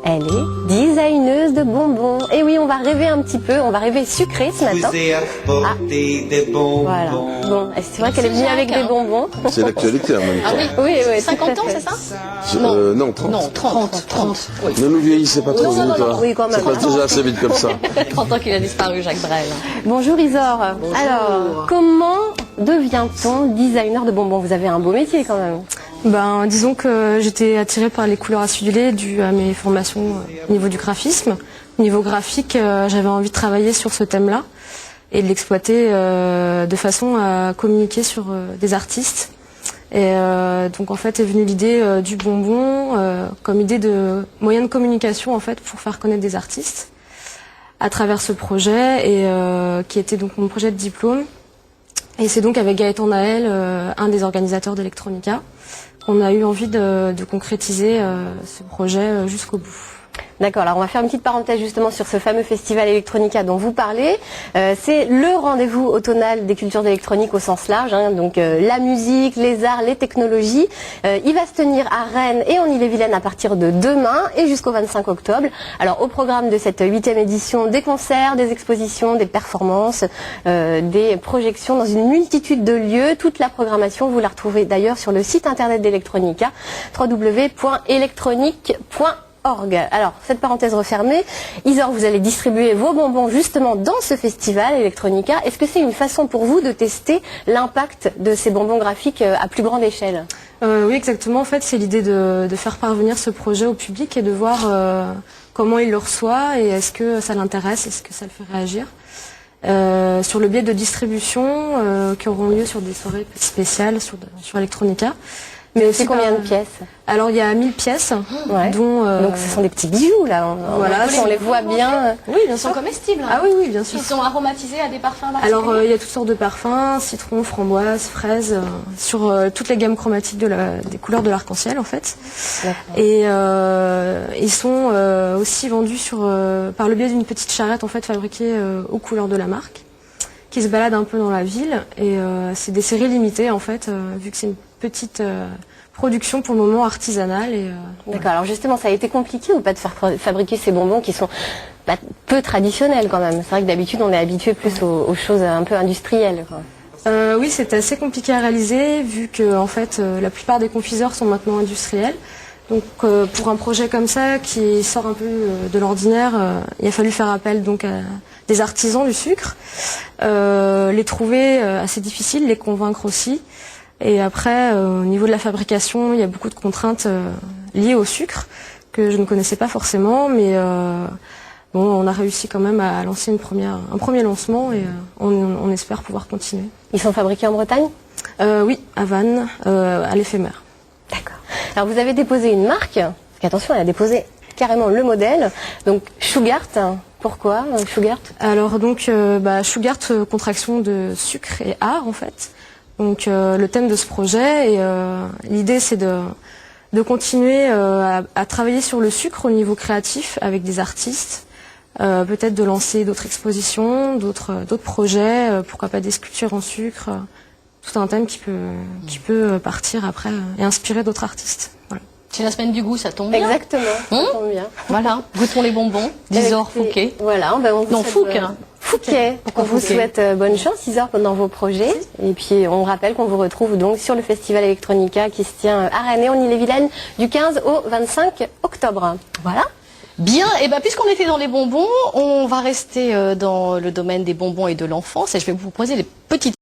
Elle est designeuse de bonbons. Et oui, on va rêver un petit peu, on va rêver sucré ce matin. Ah, voilà. Bon, c'est vrai qu'elle est venue avec des bonbons. C'est l'actualité en même temps. Ah oui, oui, 50 ans, c'est ça? Non, 30. Non, 30. Oui. Ne nous vieillissez pas trop vite. non, oui, quand même. Ça passe déjà assez vite comme ça. 30 ans qu'il a disparu, Jacques Brel. Bonjour Isor. Bonjour. Alors, comment devient-on designer de bonbons? Vous avez un beau métier quand même. Ben, disons que j'étais attirée par les couleurs acidulées dues à mes formations au niveau du graphisme. Au niveau graphique, j'avais envie de travailler sur ce thème-là et de l'exploiter de façon à communiquer sur des artistes. Et donc en fait est venue l'idée du bonbon comme idée de moyen de communication en fait pour faire connaître des artistes à travers ce projet et qui était donc mon projet de diplôme. Et c'est donc avec Gaëtan Naël, un des organisateurs d'Electronica, qu'on a eu envie de concrétiser ce projet jusqu'au bout. D'accord, alors on va faire une petite parenthèse justement sur ce fameux festival Electronica dont vous parlez. C'est le rendez-vous automnal des cultures d'électronique au sens large, hein, donc la musique, les arts, les technologies. Il va se tenir à Rennes et en Ille-et-Vilaine à partir de demain et jusqu'au 25 octobre. Alors au programme de cette 8e édition, des concerts, des expositions, des performances, des projections dans une multitude de lieux. Toute la programmation, vous la retrouvez d'ailleurs sur le site internet d'Electronica, www.electronique.org. Alors, cette parenthèse refermée, Isor, vous allez distribuer vos bonbons justement dans ce festival Electronica. Est-ce que c'est une façon pour vous de tester l'impact de ces bonbons graphiques à plus grande échelle? Oui, exactement. En fait, c'est l'idée de faire parvenir ce projet au public et de voir comment il le reçoit et est-ce que ça l'intéresse, est-ce que ça le fait réagir. Sur le biais de distribution qui auront lieu sur des soirées spéciales sur Electronica. Mais c'est combien de pièces? Alors il y a 1000 pièces, ouais. dont... Donc ce sont des petits bijoux là, voilà, on les voit bien. Oui, bien sûr. Ils sont comestibles. Hein. Ah oui, oui, bien sûr. Ils sont aromatisés à des parfums particuliers. Alors il y a toutes sortes de parfums, citron, framboise, fraise, sur toutes les gammes chromatiques des couleurs de l'arc-en-ciel en fait. Et ils sont aussi vendus par le biais d'une petite charrette en fait fabriquée aux couleurs de la marque, qui se balade un peu dans la ville. Et c'est des séries limitées en fait, vu que c'est une petite production pour le moment artisanale. D'accord, alors justement ça a été compliqué ou pas de faire fabriquer ces bonbons qui sont peu traditionnels quand même? C'est vrai que d'habitude on est habitué plus aux choses un peu industrielles, quoi. Oui, c'est assez compliqué à réaliser vu que en fait la plupart des confiseurs sont maintenant industriels. Donc pour un projet comme ça qui sort un peu de l'ordinaire, il a fallu faire appel donc à des artisans du sucre, les trouver assez difficile, les convaincre aussi. Et après, au niveau de la fabrication, il y a beaucoup de contraintes liées au sucre que je ne connaissais pas forcément, mais bon, on a réussi quand même à lancer un premier lancement et on espère pouvoir continuer. Ils sont fabriqués en Bretagne? Oui, à Vannes, à l'éphémère. D'accord. Alors vous avez déposé une marque, parce qu'attention, elle a déposé carrément le modèle, donc Shugart. Pourquoi Shugart? Alors donc Shugart, contraction de sucre et art en fait. Donc le thème de ce projet, et l'idée c'est de continuer à travailler sur le sucre au niveau créatif avec des artistes, peut-être de lancer d'autres expositions, d'autres projets, pourquoi pas des sculptures en sucre, tout un thème qui peut partir après et inspirer d'autres artistes. Voilà. C'est la semaine du goût, ça tombe bien. Exactement, ça tombe bien. Voilà, goûtons les bonbons d'Isor Fouquet. Voilà, non, Fouquet. Fouquet. On vous souhaite bonne chance, Isor, dans vos projets. Et puis, on rappelle qu'on vous retrouve donc sur le festival Electronica qui se tient à Rennes, en Ille-et-Vilaine, du 15 au 25 octobre. Voilà. Bien, et puisqu'on était dans les bonbons, on va rester dans le domaine des bonbons et de l'enfance. Et je vais vous proposer les petites